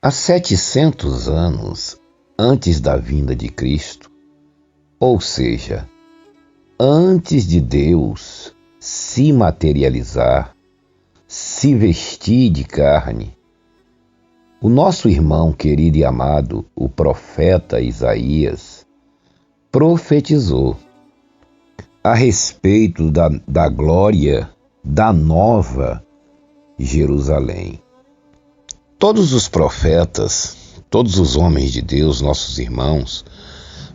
Há 700 anos antes da vinda de Cristo, ou seja, antes de Deus se materializar, se vestir de carne, o nosso irmão querido e amado, o profeta Isaías, profetizou a respeito da glória da nova Jerusalém. Todos os profetas, todos os homens de Deus, nossos irmãos,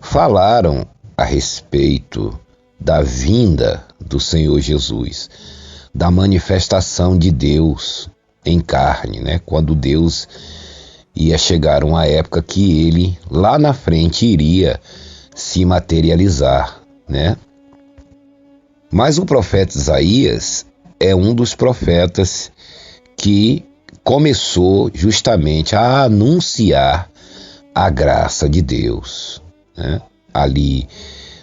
falaram a respeito da vinda do Senhor Jesus, da manifestação de Deus em carne, né? Quando Deus ia chegar uma época que ele, lá na frente, iria se materializar, né? Mas o profeta Isaías é um dos profetas que começou justamente a anunciar a graça de Deus, né? Ali,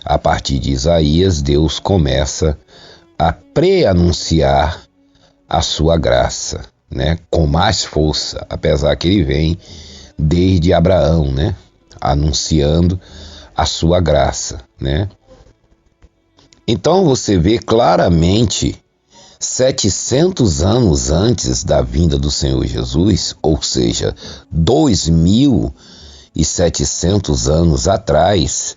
a partir de Isaías, Deus começa a pré-anunciar a sua graça, né? Com mais força, apesar que ele vem desde Abraão, né? Anunciando a sua graça, né? Então você vê claramente 700 anos antes da vinda do Senhor Jesus, ou seja, 2.700 anos atrás,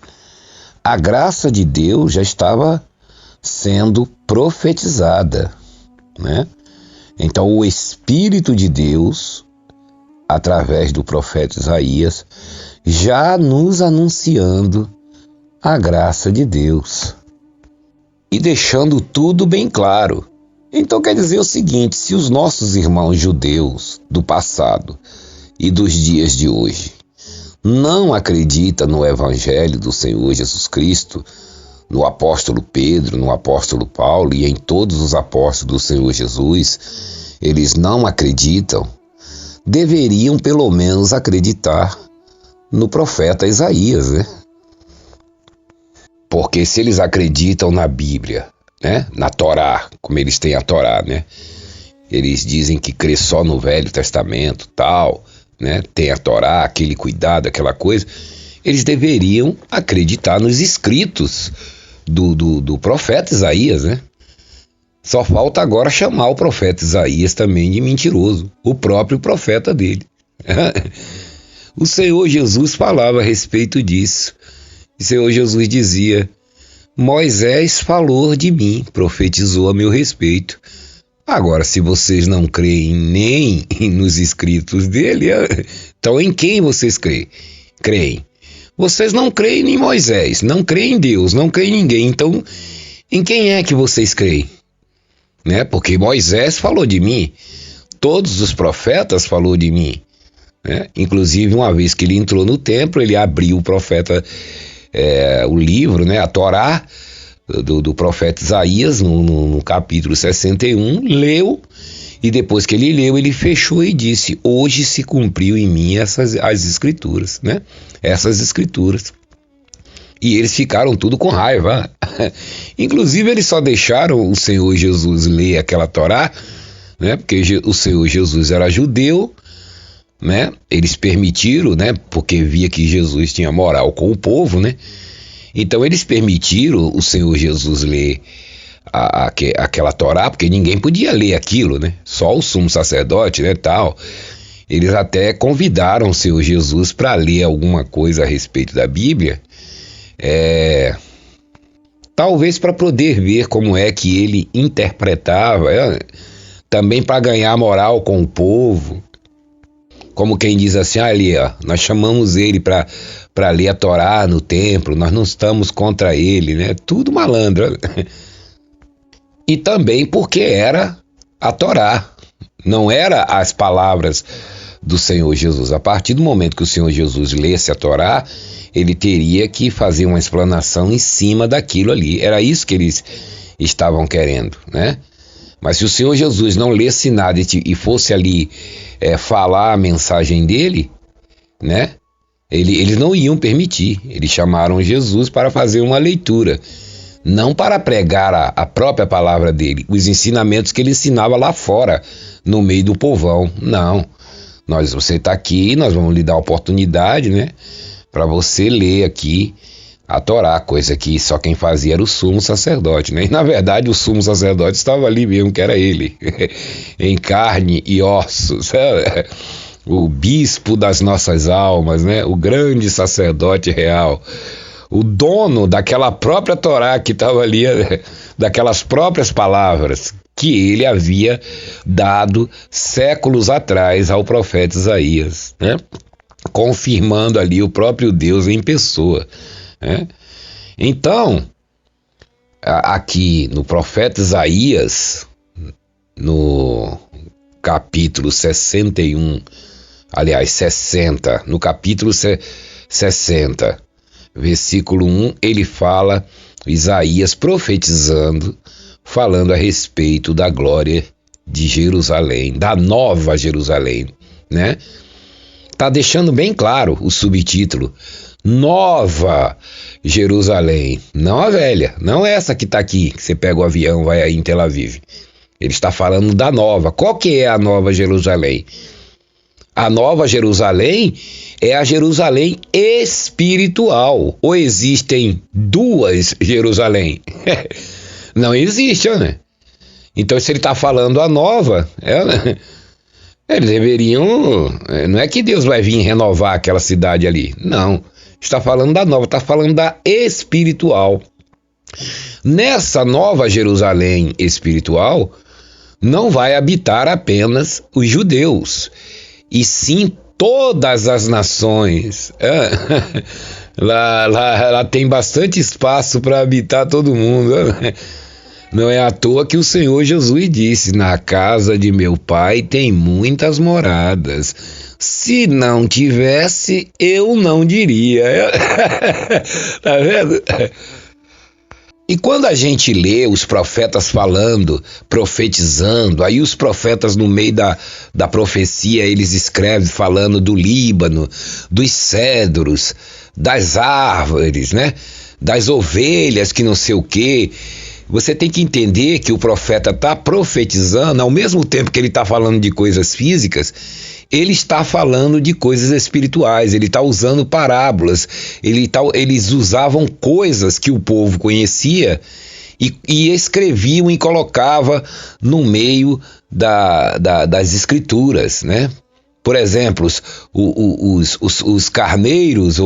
a graça de Deus já estava sendo profetizada, né? Então o Espírito de Deus, através do profeta Isaías, já nos anunciando a graça de Deus e deixando tudo bem claro. Então quer dizer o seguinte: se os nossos irmãos judeus do passado e dos dias de hoje não acreditam no Evangelho do Senhor Jesus Cristo, no apóstolo Pedro, no apóstolo Paulo e em todos os apóstolos do Senhor Jesus, eles não acreditam, deveriam pelo menos acreditar no profeta Isaías, né? Porque se eles acreditam na Bíblia, né, na Torá, como eles têm a Torá, né? Eles dizem que crê só no Velho Testamento, tal, né? Tem a Torá, aquele cuidado, aquela coisa. Eles deveriam acreditar nos escritos do profeta Isaías, né? Só falta agora chamar o profeta Isaías também de mentiroso, o próprio profeta dele. O Senhor Jesus falava a respeito disso. O Senhor Jesus dizia: Moisés falou de mim, profetizou a meu respeito. Agora, se vocês não creem nem nos escritos dele, então em quem vocês creem? Vocês não creem em Moisés, não creem em Deus, não creem em ninguém. Então, em quem é que vocês creem? Né? Porque Moisés falou de mim, todos os profetas falou de mim. Né? Inclusive, uma vez que ele entrou no templo, ele abriu o livro, né, a Torá do profeta Isaías, no capítulo 61, leu, e depois que ele leu, ele fechou e disse: hoje se cumpriu em mim as escrituras, né? Essas escrituras. E eles ficaram tudo com raiva. Inclusive, eles só deixaram o Senhor Jesus ler aquela Torá, né? Porque o Senhor Jesus era judeu, né? Eles permitiram, né? Porque via que Jesus tinha moral com o povo, né? Então eles permitiram o Senhor Jesus ler aquela Torá, porque ninguém podia ler aquilo, né? Só o sumo sacerdote, né, tal. Eles até convidaram o Senhor Jesus para ler alguma coisa a respeito da Bíblia, talvez para poder ver como é que ele interpretava, também para ganhar moral com o povo. Como quem diz assim: ali, ó, nós chamamos ele para ler a Torá no templo, nós não estamos contra ele, né? Tudo malandro. E também porque era a Torá, não era as palavras do Senhor Jesus. A partir do momento que o Senhor Jesus lesse a Torá, ele teria que fazer uma explanação em cima daquilo ali. Era isso que eles estavam querendo, né? Mas se o Senhor Jesus não lesse nada e fosse ali falar a mensagem dele, né? Eles não iam permitir. Eles chamaram Jesus para fazer uma leitura, não para pregar a própria palavra dele, os ensinamentos que ele ensinava lá fora, no meio do povão. Não. Você está aqui, nós vamos lhe dar a oportunidade, né, para você ler aqui a Torá, coisa que só quem fazia era o sumo sacerdote, né? E na verdade o sumo sacerdote estava ali mesmo, que era ele, em carne e ossos, o bispo das nossas almas, né? O grande sacerdote real, o dono daquela própria Torá que estava ali, daquelas próprias palavras que ele havia dado séculos atrás ao profeta Isaías, né? Confirmando ali o próprio Deus em pessoa. Então, aqui no profeta Isaías, no capítulo 61, aliás, 60, no capítulo 60, versículo 1, ele fala, Isaías profetizando, falando a respeito da glória de Jerusalém, da nova Jerusalém, né? Tá deixando bem claro o subtítulo, Nova Jerusalém, não a velha, não essa que está aqui, que você pega o avião, vai aí em Tel Aviv. Ele está falando da nova. Qual que é a nova Jerusalém? A nova Jerusalém é a Jerusalém espiritual. Ou existem duas Jerusalém? Não existe, né? Então, se ele está falando a nova, eles deveriam... Não é que Deus vai vir renovar aquela cidade ali, não. Está falando da nova, está falando da espiritual. Nessa nova Jerusalém espiritual, não vai habitar apenas os judeus, e sim todas as nações. Lá tem bastante espaço para habitar todo mundo. Não é à toa que o Senhor Jesus disse, na casa de meu pai tem muitas moradas. Se não tivesse, eu não diria. Tá vendo? E quando a gente lê os profetas falando, profetizando, aí os profetas no meio da profecia, eles escrevem falando do Líbano, dos cedros, das árvores, né? Das ovelhas que não sei o quê. Você tem que entender que o profeta está profetizando, ao mesmo tempo que ele está falando de coisas físicas, ele está falando de coisas espirituais, ele está usando parábolas, eles usavam coisas que o povo conhecia e escreviam e colocavam no meio das escrituras, né? Por exemplo, os carneiros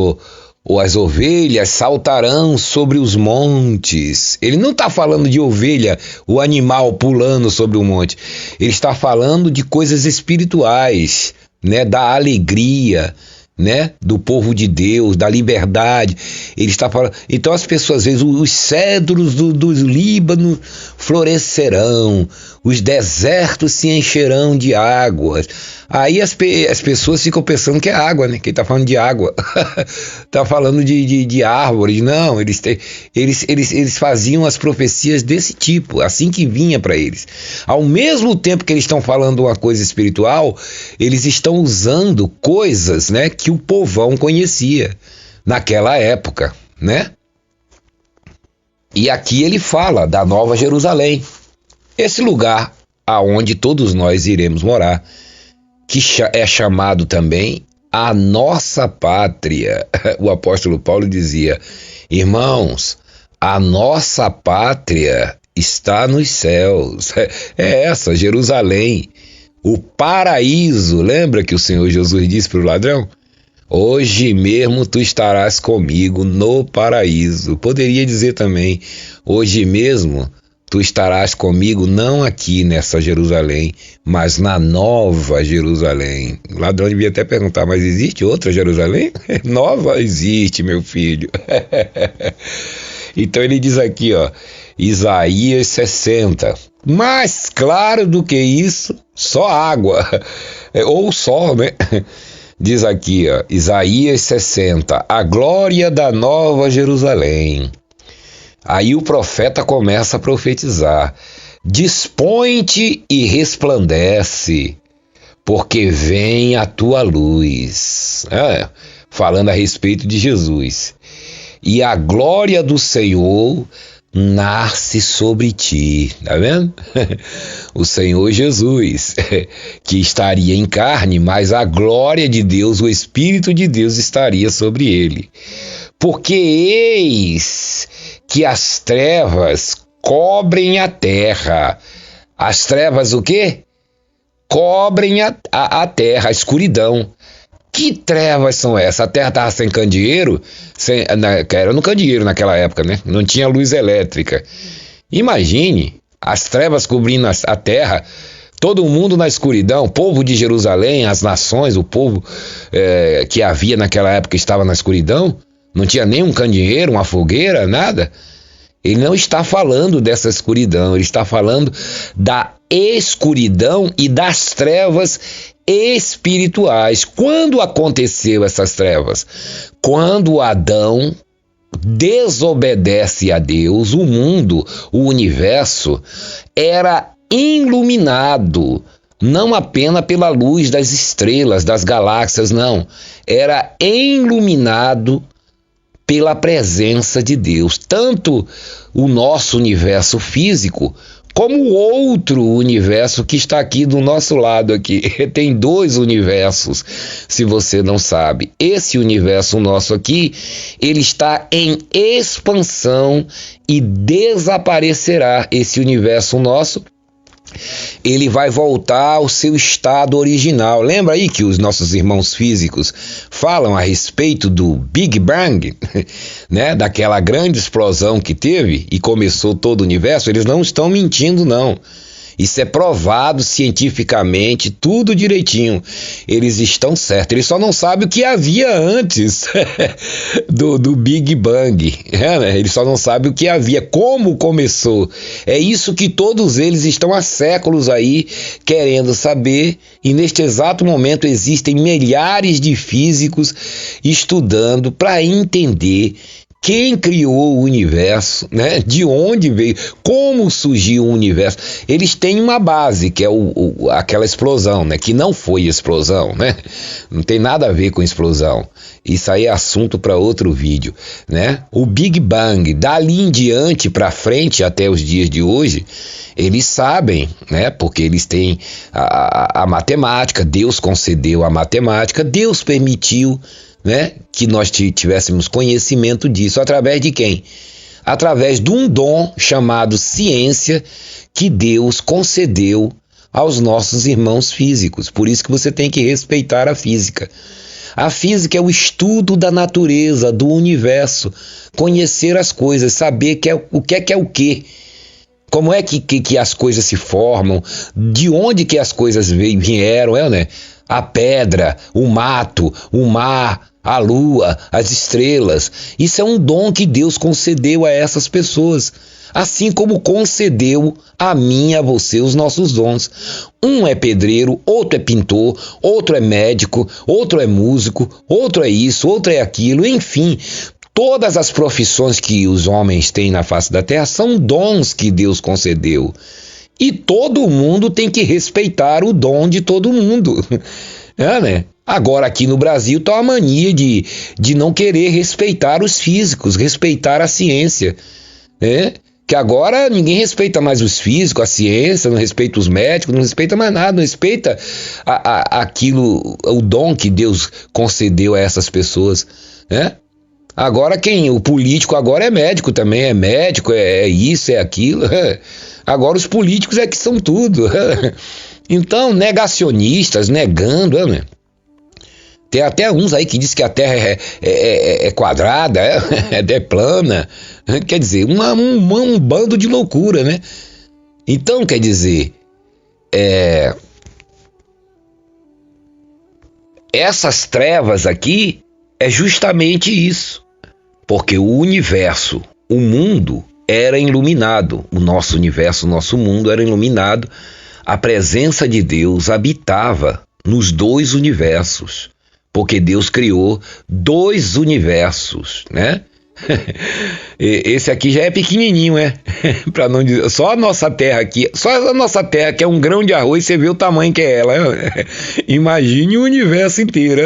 ou as ovelhas saltarão sobre os montes. Ele não está falando de ovelha, o animal pulando sobre o monte. Ele está falando de coisas espirituais, né? Da alegria, né? Do povo de Deus, da liberdade. Ele está falando. Então as pessoas, às vezes, os cedros do Líbano florescerão, os desertos se encherão de águas. Aí as pessoas ficam pensando que é água, né? Que ele está falando de água. Está falando de árvores. Não, eles faziam as profecias desse tipo, assim que vinha para eles. Ao mesmo tempo que eles estão falando uma coisa espiritual, eles estão usando coisas, né, que o povão conhecia naquela época, né? E aqui ele fala da Nova Jerusalém, esse lugar aonde todos nós iremos morar, que é chamado também a nossa pátria. O apóstolo Paulo dizia, irmãos, a nossa pátria está nos céus. É essa, Jerusalém, o paraíso. Lembra que o Senhor Jesus disse para o ladrão? Hoje mesmo tu estarás comigo no paraíso. Poderia dizer também, hoje mesmo tu estarás comigo não aqui nessa Jerusalém, mas na nova Jerusalém. O ladrão devia até perguntar, mas existe outra Jerusalém? Nova existe, meu filho. Então ele diz aqui, ó, Isaías 60. Mais claro do que isso, só água, ou sol, né? Diz aqui, ó, Isaías 60, a glória da nova Jerusalém. Aí o profeta começa a profetizar, dispõe-te e resplandece, porque vem a tua luz. Falando a respeito de Jesus. E a glória do Senhor nasce sobre ti, tá vendo? O Senhor Jesus, que estaria em carne, mas a glória de Deus, o Espírito de Deus estaria sobre ele. Porque eis que as trevas cobrem a terra. As trevas o quê? Cobrem a terra, a escuridão. Que trevas são essas? A terra estava sem candeeiro, era no candeeiro naquela época, né? Não tinha luz elétrica. Imagine as trevas cobrindo a terra, todo mundo na escuridão, o povo de Jerusalém, as nações, o povo que havia naquela época estava na escuridão, não tinha nem um candeeiro, uma fogueira, nada. Ele não está falando dessa escuridão, ele está falando da escuridão e das trevas espirituais. Quando aconteceu essas trevas? Quando Adão desobedece a Deus, o mundo, o universo, era iluminado, não apenas pela luz das estrelas, das galáxias, não. Era iluminado pela presença de Deus. Tanto o nosso universo físico, como o outro universo que está aqui do nosso lado aqui. Tem dois universos, se você não sabe. Esse universo nosso aqui, ele está em expansão e desaparecerá. Esse universo nosso, ele vai voltar ao seu estado original. Lembra aí que os nossos irmãos físicos falam a respeito do Big Bang, né? Daquela grande explosão que teve e começou todo o universo. Eles não estão mentindo, não. Isso é provado cientificamente, tudo direitinho. Eles estão certos. Eles só não sabem o que havia antes do Big Bang. Né? Eles só não sabem o que havia, como começou. É isso que todos eles estão há séculos aí querendo saber. E neste exato momento existem milhares de físicos estudando para entender quem criou o universo, né? De onde veio, como surgiu o universo. Eles têm uma base, que é aquela explosão, né? Que não foi explosão, né? Não tem nada a ver com explosão. Isso aí é assunto para outro vídeo, né? O Big Bang, dali em diante para frente até os dias de hoje, eles sabem, né? Porque eles têm a matemática, Deus concedeu a matemática, Deus permitiu, né, que nós tivéssemos conhecimento disso. Através de quem? Através de um dom chamado ciência que Deus concedeu aos nossos irmãos físicos. Por isso que você tem que respeitar a física. A física é o estudo da natureza, do universo, conhecer as coisas, saber o que é o quê. Como é que as coisas se formam, de onde que as coisas vieram, né? A pedra, o mato, o mar, a lua, as estrelas. Isso é um dom que Deus concedeu a essas pessoas, assim como concedeu a mim e a você os nossos dons. Um é pedreiro, outro é pintor, outro é médico, outro é músico, outro é isso, outro é aquilo, enfim. Todas as profissões que os homens têm na face da terra são dons que Deus concedeu. E todo mundo tem que respeitar o dom de todo mundo. Né? Agora aqui no Brasil está a mania de não querer respeitar os físicos, respeitar a ciência. Né? Que agora ninguém respeita mais os físicos, a ciência, não respeita os médicos, não respeita mais nada, não respeita aquilo, o dom que Deus concedeu a essas pessoas. Né? Agora o político agora é médico também, é médico, é isso, é aquilo. Agora os políticos é que são tudo. Então, negacionistas, negando, né? Tem até uns aí que dizem que a Terra é quadrada, é plana. Quer dizer, um bando de loucura, né? Então, quer dizer, essas trevas aqui é justamente isso. Porque o universo, o mundo era iluminado. O nosso universo, o nosso mundo era iluminado. A presença de Deus habitava nos dois universos. Porque Deus criou dois universos, né? Esse aqui já é pequenininho, né? Para não dizer, só a nossa terra aqui, só a nossa terra que é um grão de arroz, você vê o tamanho que é ela. Imagine o universo inteiro.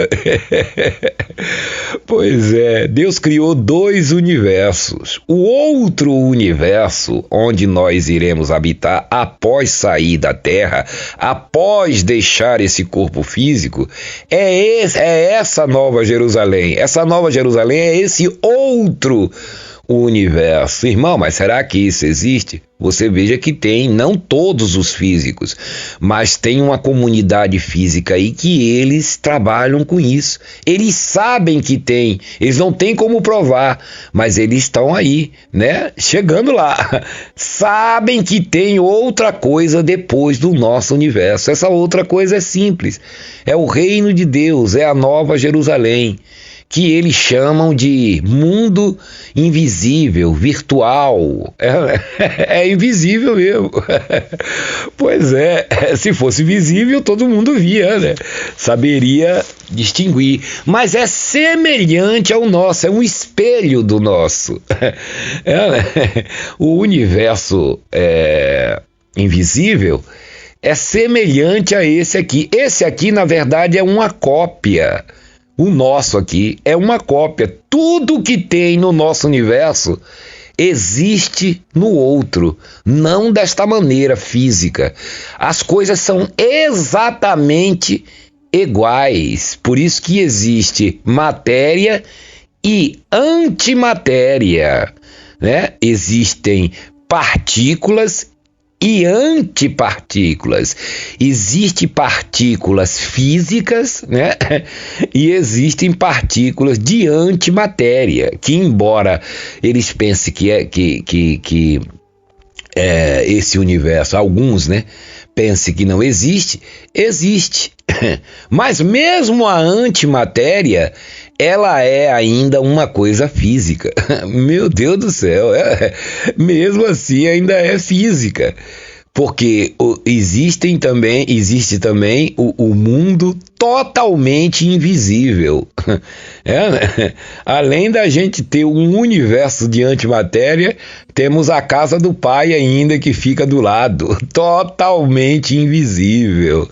Pois é, Deus criou dois universos. O outro universo, onde nós iremos habitar após sair da Terra, após deixar esse corpo físico, é essa Nova Jerusalém. Essa Nova Jerusalém é esse outro universo. Irmão, mas será que isso existe? Você veja que tem, não todos os físicos, mas tem uma comunidade física aí que eles trabalham com isso. Eles sabem que tem, eles não têm como provar, mas eles estão aí, né? Chegando lá. Sabem que tem outra coisa depois do nosso universo. Essa outra coisa é simples. É o reino de Deus, é a Nova Jerusalém, que eles chamam de mundo invisível, virtual. É invisível mesmo. Pois é, se fosse visível, todo mundo via, né? Saberia distinguir. Mas é semelhante ao nosso, é um espelho do nosso. O universo invisível é semelhante a esse aqui. Esse aqui, na verdade, é uma cópia. O nosso aqui é uma cópia. Tudo que tem no nosso universo existe no outro, não desta maneira física. As coisas são exatamente iguais. Por isso que existe matéria e antimatéria, né? Existem partículas e antipartículas. Existem partículas físicas, né? E existem partículas de antimatéria, que embora eles pensem que esse universo, alguns, né, pensem que não existe, existe. Mas mesmo a antimatéria, ela é ainda uma coisa física. Meu Deus do céu, mesmo assim ainda é física. Porque existe também o mundo totalmente invisível. Né? Além da gente ter um universo de antimatéria, temos a casa do Pai ainda que fica do lado, totalmente invisível.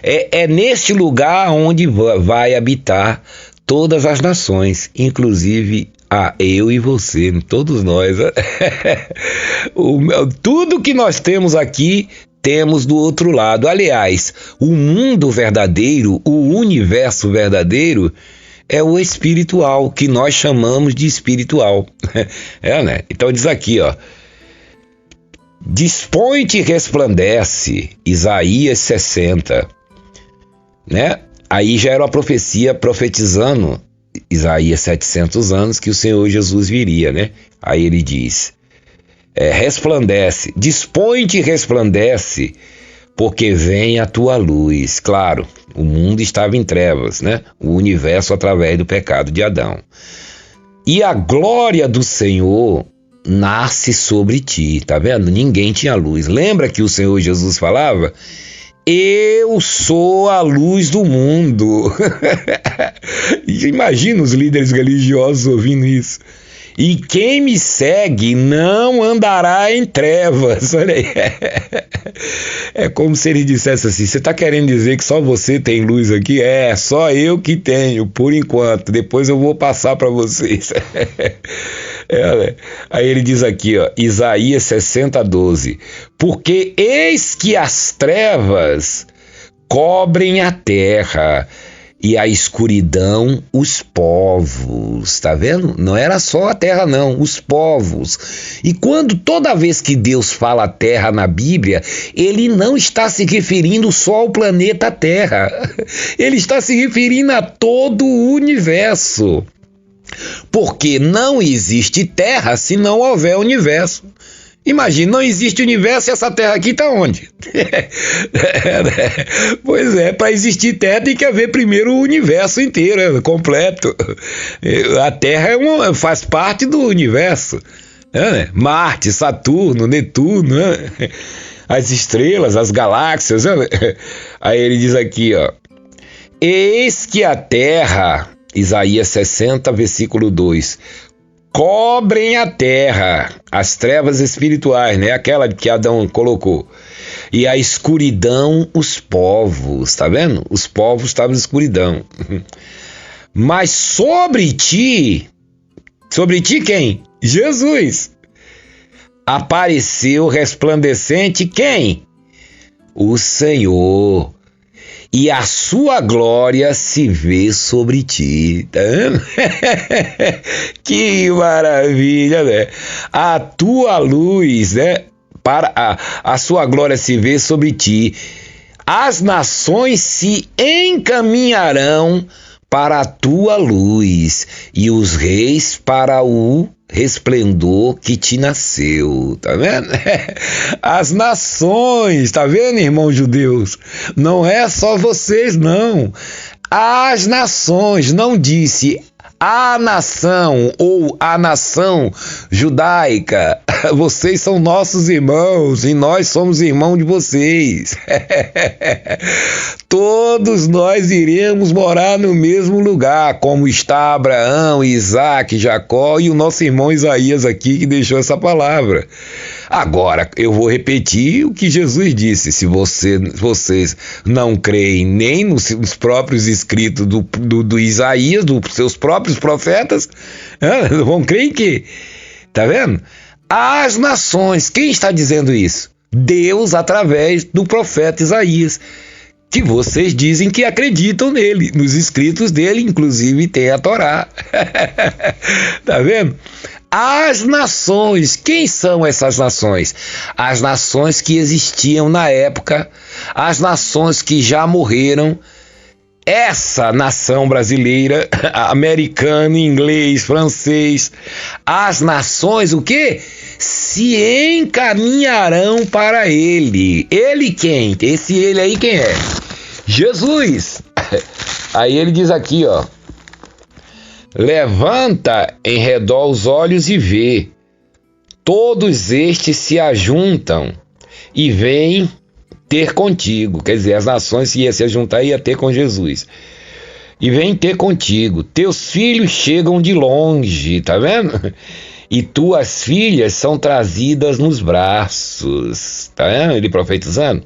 É neste lugar onde vai habitar todas as nações, inclusive eu e você, todos nós. Tudo que nós temos aqui, temos do outro lado. Aliás, o mundo verdadeiro, o universo verdadeiro, é o espiritual, que nós chamamos de espiritual. Né? Então diz aqui, ó. Dispõe-te e resplandece, Isaías 60. Né? Aí já era uma profecia profetizando, Isaías 700 anos, que o Senhor Jesus viria, né? Aí ele diz, resplandece, dispõe-te e resplandece, porque vem a tua luz. Claro, o mundo estava em trevas, né? O universo através do pecado de Adão. E a glória do Senhor nasce sobre ti, tá vendo? Ninguém tinha luz. Lembra que o Senhor Jesus falava? Eu sou a luz do mundo. Imagina os líderes religiosos ouvindo isso. E quem me segue não andará em trevas. Olha aí. É como se ele dissesse assim, você está querendo dizer que só você tem luz aqui? Só eu que tenho, por enquanto. Depois eu vou passar para vocês. Aí ele diz aqui, ó, Isaías 60, 12. Porque eis que as trevas cobrem a terra e a escuridão os povos, tá vendo? Não era só a terra não, os povos. E toda vez que Deus fala terra na Bíblia, ele não está se referindo só ao planeta Terra, ele está se referindo a todo o universo. Porque não existe terra se não houver universo. Imagina, não existe universo e essa terra aqui está onde? Pois é, para existir terra tem que haver primeiro o universo inteiro, completo. A terra faz parte do universo. Né? Marte, Saturno, Netuno, né? As estrelas, as galáxias. Né? Aí ele diz aqui, ó, eis que a terra, Isaías 60, versículo 2, cobrem a terra, as trevas espirituais, né? Aquela que Adão colocou, e a escuridão os povos, tá vendo? Os povos estavam em escuridão. Mas sobre ti quem? Jesus. Apareceu resplandecente quem? O Senhor. E a sua glória se vê sobre ti. Tá vendo? Que maravilha, né? A tua luz, né? Para a sua glória se vê sobre ti. As nações se encaminharão para a tua luz, e os reis para o resplendor que te nasceu, tá vendo? As nações, tá vendo, irmãos judeus? Não é só vocês, não. As nações, não disse a nação ou a nação judaica. Vocês são nossos irmãos e nós somos irmãos de vocês. Todos nós iremos morar no mesmo lugar, como está Abraão, Isaac, Jacó e o nosso irmão Isaías aqui que deixou essa palavra. Agora, eu vou repetir o que Jesus disse: se vocês não creem nem nos próprios escritos do Isaías, dos seus próprios profetas, vão crer em quê? Tá vendo? As nações, quem está dizendo isso? Deus, através do profeta Isaías, que vocês dizem que acreditam nele, nos escritos dele, inclusive tem a Torá. Tá vendo? As nações, quem são essas nações? As nações que existiam na época, as nações que já morreram. Essa nação brasileira, americano, inglês, francês, as nações, o quê? Se encaminharão para ele. Ele quem? Esse ele aí quem é? Jesus. Aí ele diz aqui, ó: levanta em redor os olhos e vê. Todos estes se ajuntam e vêm ter contigo. Quer dizer, as nações iam se juntar e ia ter com Jesus. E vêm ter contigo. Teus filhos chegam de longe, tá vendo? E tuas filhas são trazidas nos braços. Tá vendo? Ele profetizando.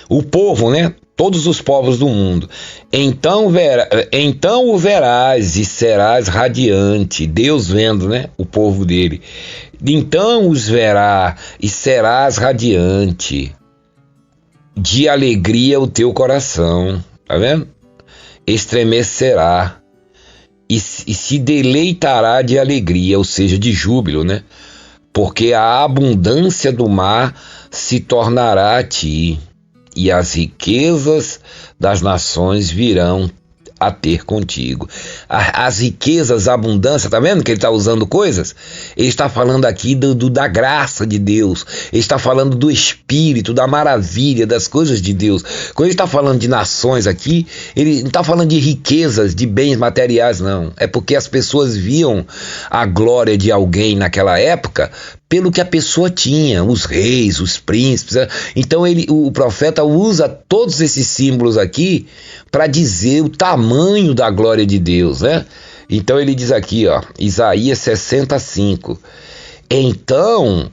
O povo, né? Todos os povos do mundo. Então o verás e serás radiante. Deus vendo, né? O povo dele. Então os verá e serás radiante. De alegria o teu coração. Tá vendo? Estremecerá. E se deleitará de alegria, ou seja, de júbilo, né? Porque a abundância do mar se tornará a ti. E as riquezas das nações virão a ter contigo. As riquezas, a abundância, tá vendo que ele está usando coisas? Ele está falando aqui da graça de Deus, ele está falando do Espírito, da maravilha, das coisas de Deus. Quando ele está falando de nações aqui, ele não está falando de riquezas, de bens materiais, não. É porque as pessoas viam a glória de alguém naquela época pelo que a pessoa tinha, os reis, os príncipes. Então o profeta usa todos esses símbolos aqui para dizer o tamanho da glória de Deus, né? Então ele diz aqui, ó, Isaías 65: então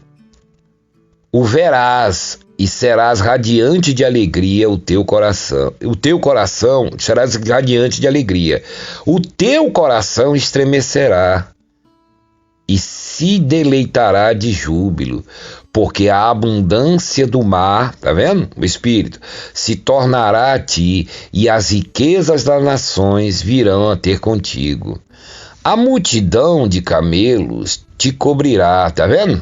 o verás e serás radiante de alegria o teu coração serás radiante de alegria, o teu coração estremecerá e se deleitará de júbilo, porque a abundância do mar, tá vendo? O Espírito, se tornará a ti, e as riquezas das nações virão a ter contigo. A multidão de camelos te cobrirá, tá vendo?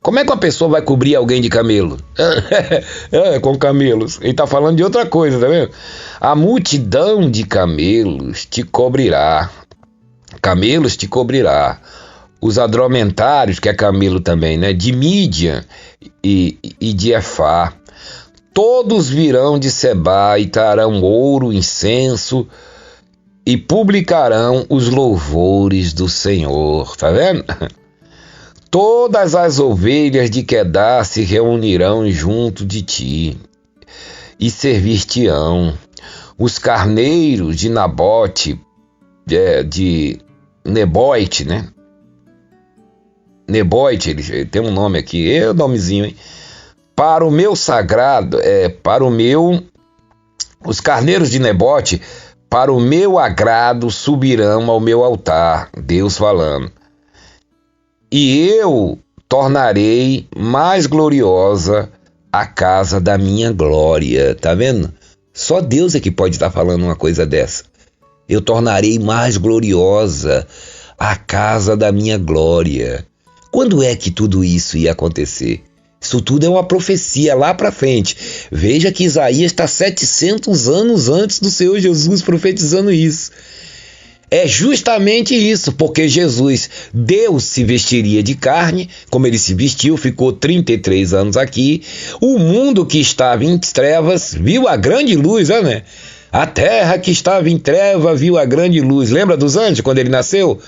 Como é que uma pessoa vai cobrir alguém de camelo? Com camelos. Ele tá falando de outra coisa, tá vendo? A multidão de camelos te cobrirá. Camelos te cobrirá. Os adromentários, que é camelo também, né? De Mídian e de Efá. Todos virão de Sebá e trarão ouro, incenso e publicarão os louvores do Senhor. Tá vendo? Todas as ovelhas de Quedar se reunirão junto de ti e servir-te-ão. Os carneiros de Nabote, de Neboite, né? Neboite, ele tem um nome aqui, é o nomezinho, hein? Para o meu sagrado, os carneiros de Nebote, para o meu agrado subirão ao meu altar, Deus falando, e eu tornarei mais gloriosa a casa da minha glória. Tá vendo? Só Deus é que pode estar falando uma coisa dessa. Eu tornarei mais gloriosa a casa da minha glória. Quando é que tudo isso ia acontecer? Isso tudo é uma profecia lá para frente. Veja que Isaías está 700 anos antes do Senhor Jesus profetizando isso. É justamente isso, porque Jesus, Deus, se vestiria de carne, como ele se vestiu, ficou 33 anos aqui. O mundo que estava em trevas viu a grande luz, né? A terra que estava em trevas viu a grande luz. Lembra dos anjos, quando ele nasceu?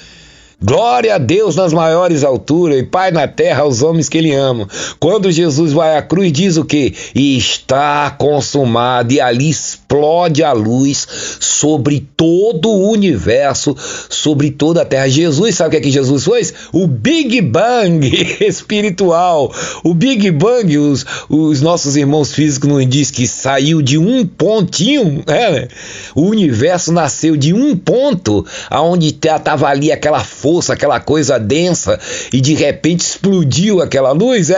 Glória a Deus nas maiores alturas e Pai na terra aos homens que Ele ama. Quando Jesus vai à cruz, diz o quê? E está consumado, e ali explode a luz sobre todo o universo, sobre toda a terra. Jesus, sabe o que Jesus fez? O Big Bang espiritual. O Big Bang, os nossos irmãos físicos nos dizem que saiu de um pontinho, né? O universo nasceu de um ponto, aonde estava ali aquela força, aquela coisa densa, e de repente explodiu aquela luz.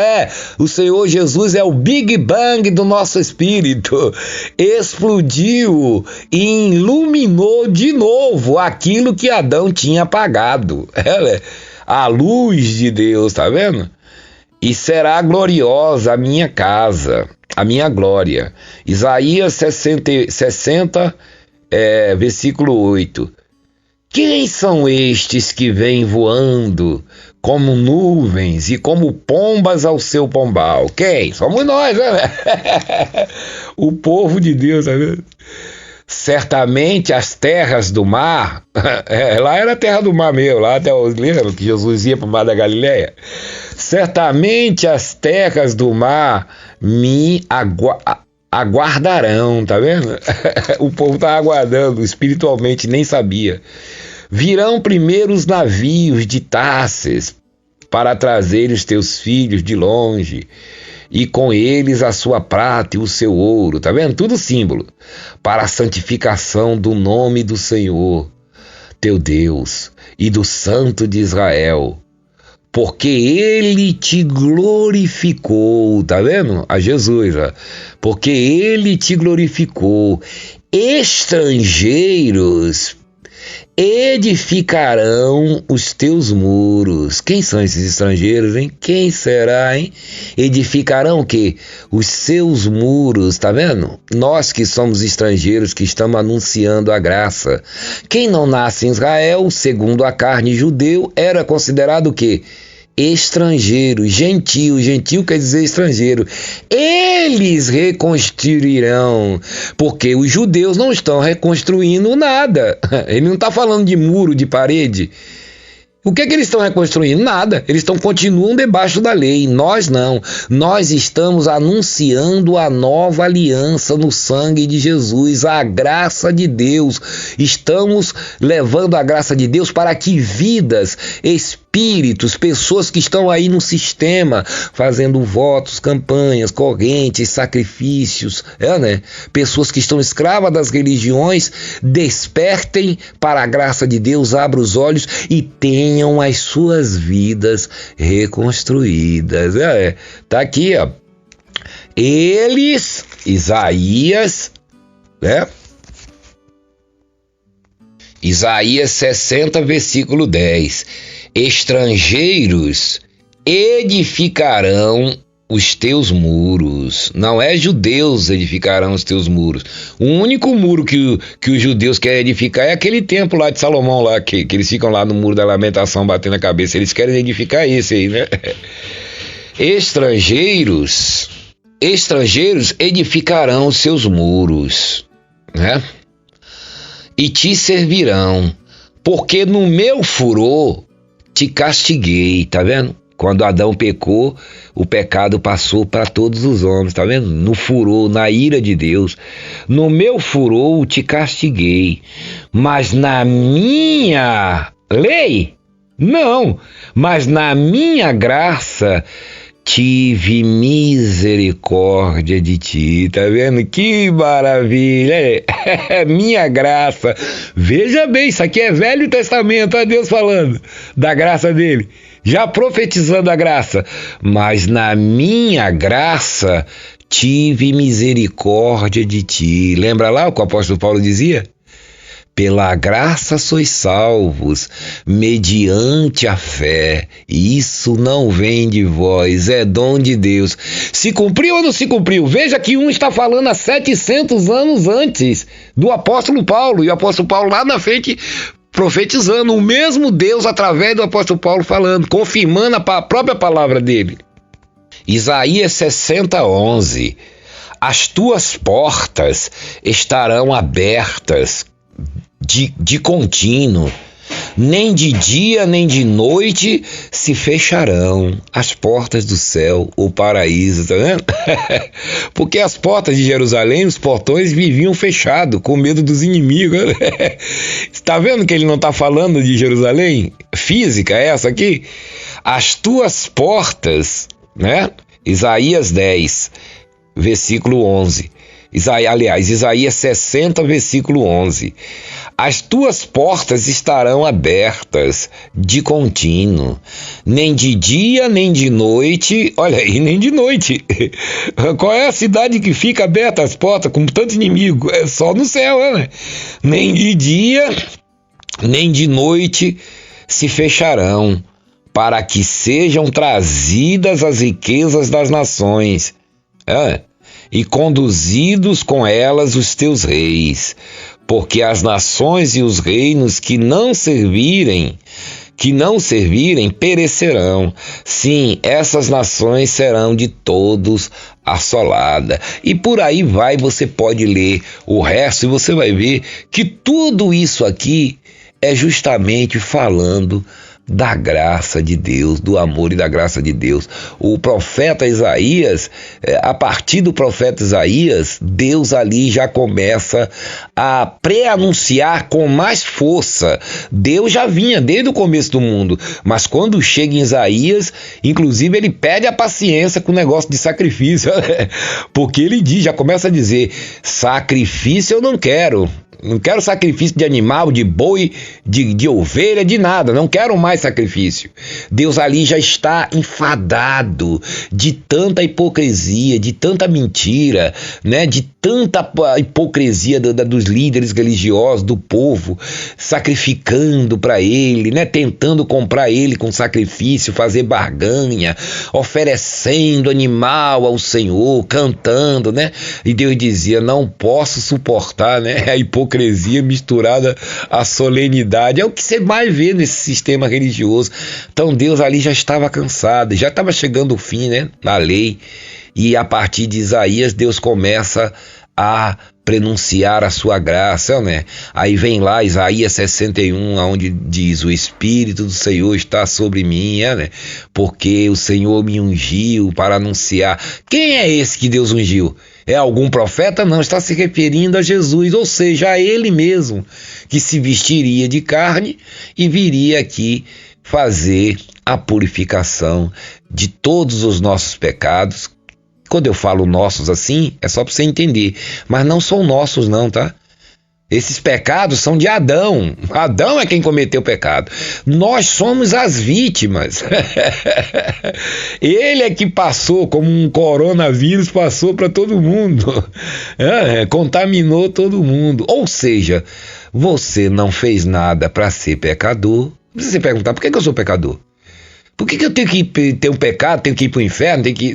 O Senhor Jesus é o Big Bang do nosso espírito. Explodiu e iluminou de novo aquilo que Adão tinha apagado. A luz de Deus, tá vendo? E será gloriosa a minha casa, a minha glória. Isaías 60, versículo 8. Quem são estes que vêm voando como nuvens e como pombas ao seu pombal? Quem? Somos nós, né? O povo de Deus, tá vendo? Certamente as terras do mar, lá era a terra do mar mesmo, lá até lembra que Jesus ia para o mar da Galileia? Certamente as terras do mar me aguardarão, tá vendo? O povo tá aguardando, espiritualmente nem sabia. Virão primeiro os navios de Tarses para trazer os teus filhos de longe, e com eles a sua prata e o seu ouro, tá vendo? Tudo símbolo, para a santificação do nome do Senhor, teu Deus, e do Santo de Israel, porque ele te glorificou, tá vendo? A Jesus, porque ele te glorificou. Estrangeiros edificarão os teus muros. Quem são esses estrangeiros, hein? Quem será, hein? Edificarão o quê? Os seus muros, tá vendo? Nós que somos estrangeiros, que estamos anunciando a graça. Quem não nasce em Israel, segundo a carne judeu, era considerado o quê? Estrangeiro, gentil quer dizer estrangeiro. Eles reconstruirão, porque os judeus não estão reconstruindo nada. Ele não está falando de muro, de parede. O que eles estão reconstruindo? Nada. Eles continuam debaixo da lei. Nós não. Nós estamos anunciando a nova aliança no sangue de Jesus, a graça de Deus. Estamos levando a graça de Deus para que vidas, espíritos, pessoas que estão aí no sistema, fazendo votos, campanhas, correntes, sacrifícios, pessoas que estão escravas das religiões, despertem para a graça de Deus, abram os olhos e tenham as suas vidas reconstruídas. Tá aqui, ó. Eles, Isaías, Isaías 60, versículo 10. Estrangeiros edificarão os teus muros. Não é judeus edificarão os teus muros. O único muro que os judeus querem edificar é aquele templo lá de Salomão, lá, que eles ficam lá no muro da lamentação batendo a cabeça. Eles querem edificar esse aí, né? Estrangeiros edificarão os seus muros, né? E te servirão, porque no meu furor te castiguei, tá vendo? Quando Adão pecou, o pecado passou para todos os homens, tá vendo? No furor, na ira de Deus. No meu furor te castiguei, mas na minha lei, não, mas na minha graça tive misericórdia de ti. Tá vendo? Que maravilha! É minha graça. Veja bem, isso aqui é Velho Testamento, é Deus falando da graça dele, já profetizando a graça. Mas na minha graça tive misericórdia de ti. Lembra lá o que o apóstolo Paulo dizia? Pela graça sois salvos, mediante a fé. Isso não vem de vós, é dom de Deus. Se cumpriu ou não se cumpriu? Veja que um está falando há 700 anos antes do apóstolo Paulo, e o apóstolo Paulo lá na frente profetizando, o mesmo Deus através do apóstolo Paulo falando, confirmando a própria palavra dele. Isaías 60:11. As tuas portas estarão abertas de contínuo, nem de dia nem de noite se fecharão as portas do céu, o paraíso, tá vendo? Porque as portas de Jerusalém, os portões viviam fechados, com medo dos inimigos. Está vendo que ele não está falando de Jerusalém física, essa aqui? As tuas portas, né? Isaías 10, versículo 11. Isaías 60, versículo 11. As tuas portas estarão abertas de contínuo, nem de dia nem de noite. Olha aí, nem de noite. Qual é a cidade que fica aberta as portas com tanto inimigo? É só no céu, né? Nem de dia nem de noite se fecharão, para que sejam trazidas as riquezas das nações, e conduzidos com elas os teus reis, porque as nações e os reinos que não servirem perecerão. Sim, essas nações serão de todos assoladas. E por aí vai, você pode ler o resto e você vai ver que tudo isso aqui é justamente falando da graça de Deus, do amor e da graça de Deus. O profeta Isaías, a partir do profeta Isaías, Deus ali já começa a pré-anunciar com mais força. Deus já vinha desde o começo do mundo, mas quando chega em Isaías, inclusive ele pede a paciência com o negócio de sacrifício, porque ele diz, já começa a dizer, sacrifício eu não quero. Não quero sacrifício de animal, de boi, de ovelha, de nada. Não quero mais sacrifício. Deus ali já está enfadado de tanta hipocrisia, de tanta mentira, né? De tanta hipocrisia dos líderes religiosos, do povo, sacrificando para ele, né? Tentando comprar ele com sacrifício, fazer barganha, oferecendo animal ao Senhor, cantando, né? E Deus dizia, não posso suportar, né? A hipocrisia misturada à solenidade. É o que você mais vê nesse sistema religioso. Então Deus ali já estava cansado, já estava chegando o fim, né? Na lei. E a partir de Isaías, Deus começa a prenunciar a sua graça, né? Aí vem lá Isaías 61, onde diz, o Espírito do Senhor está sobre mim, né? Porque o Senhor me ungiu para anunciar. Quem é esse que Deus ungiu? É algum profeta? Não, está se referindo a Jesus, ou seja, a ele mesmo, que se vestiria de carne e viria aqui fazer a purificação de todos os nossos pecados. Quando eu falo nossos assim, é só para você entender, mas não são nossos não, tá? Esses pecados são de Adão. Adão é quem cometeu o pecado. Nós somos as vítimas. Ele é que passou, como um coronavírus, passou para todo mundo. Contaminou todo mundo. Ou seja, você não fez nada para ser pecador. Você se perguntar, por que eu sou pecador? Por que eu tenho que ter um pecado, tenho que ir para o inferno, tenho que...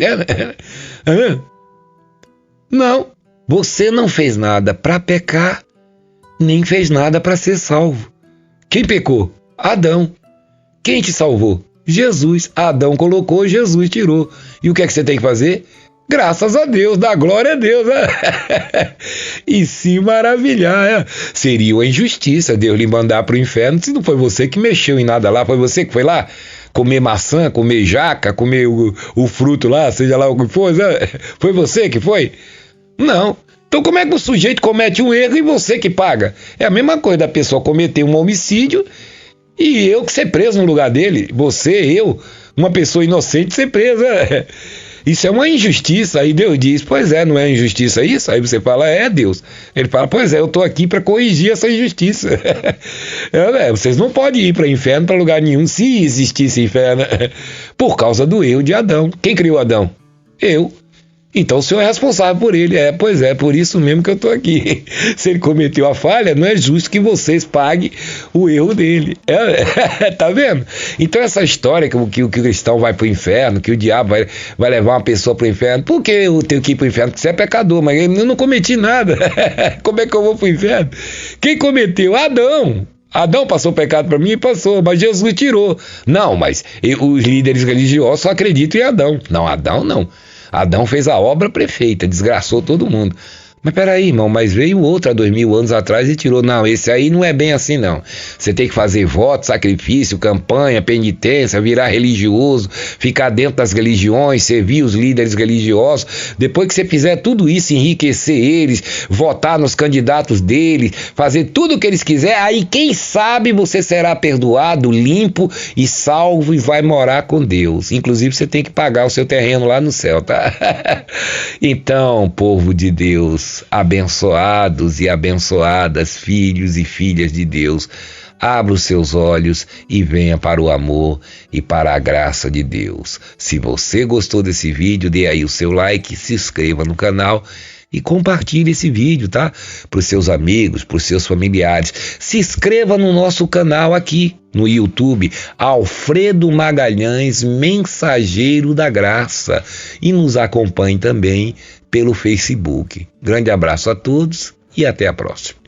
Não, você não fez nada para pecar, nem fez nada para ser salvo. Quem pecou? Adão. Quem te salvou? Jesus. Adão colocou, Jesus tirou. E o que é que você tem que fazer? Graças a Deus, dá glória a Deus. E se maravilhar. Seria uma injustiça Deus lhe mandar para o inferno se não foi você que mexeu em nada lá, foi você que foi lá comer maçã, comer jaca, comer o fruto lá, seja lá o que for. Foi você que foi? Não. Então como é que o sujeito comete um erro e você que paga? É a mesma coisa da pessoa cometer um homicídio e eu que ser preso no lugar dele. Você, eu, uma pessoa inocente ser presa. Isso é uma injustiça. Aí Deus diz, pois é, não é injustiça isso? Aí você fala, é Deus. Ele fala, pois é, eu estou aqui para corrigir essa injustiça. Vocês não podem ir para o inferno, para lugar nenhum, se existisse inferno. Por causa do erro de Adão. Quem criou Adão? Eu. Então o Senhor é responsável por ele. Pois é, por isso mesmo que eu estou aqui. Se ele cometeu a falha, não é justo que vocês paguem o erro dele. Tá vendo? Então essa história que o cristão vai para o inferno, que o diabo vai levar uma pessoa para o inferno, por que eu tenho que ir para o inferno? Porque você é pecador, mas eu não cometi nada. Como é que eu vou para o inferno? Quem cometeu? Adão. Adão passou pecado para mim e passou, mas Jesus tirou. Não, mas os líderes religiosos só acreditam em Adão. Não, Adão não. Adão fez a obra perfeita, desgraçou todo mundo. Mas peraí, irmão, mas veio outro há 2000 anos atrás e tirou. Não, esse aí não é bem assim, não. Você tem que fazer voto, sacrifício, campanha, penitência, virar religioso, ficar dentro das religiões, servir os líderes religiosos. Depois que você fizer tudo isso, enriquecer eles, votar nos candidatos deles, fazer tudo o que eles quiserem, aí quem sabe você será perdoado, limpo e salvo e vai morar com Deus. Inclusive você tem que pagar o seu terreno lá no céu, tá? Então, povo de Deus, abençoados e abençoadas, filhos e filhas de Deus, abra os seus olhos e venha para o amor e para a graça de Deus. Se você gostou desse vídeo, dê aí o seu like, se inscreva no canal e compartilhe esse vídeo, tá? Para os seus amigos, para os seus familiares. Se inscreva no nosso canal aqui no YouTube, Alfredo Magalhães, Mensageiro da Graça, e nos acompanhe também pelo Facebook. Grande abraço a todos e até a próxima.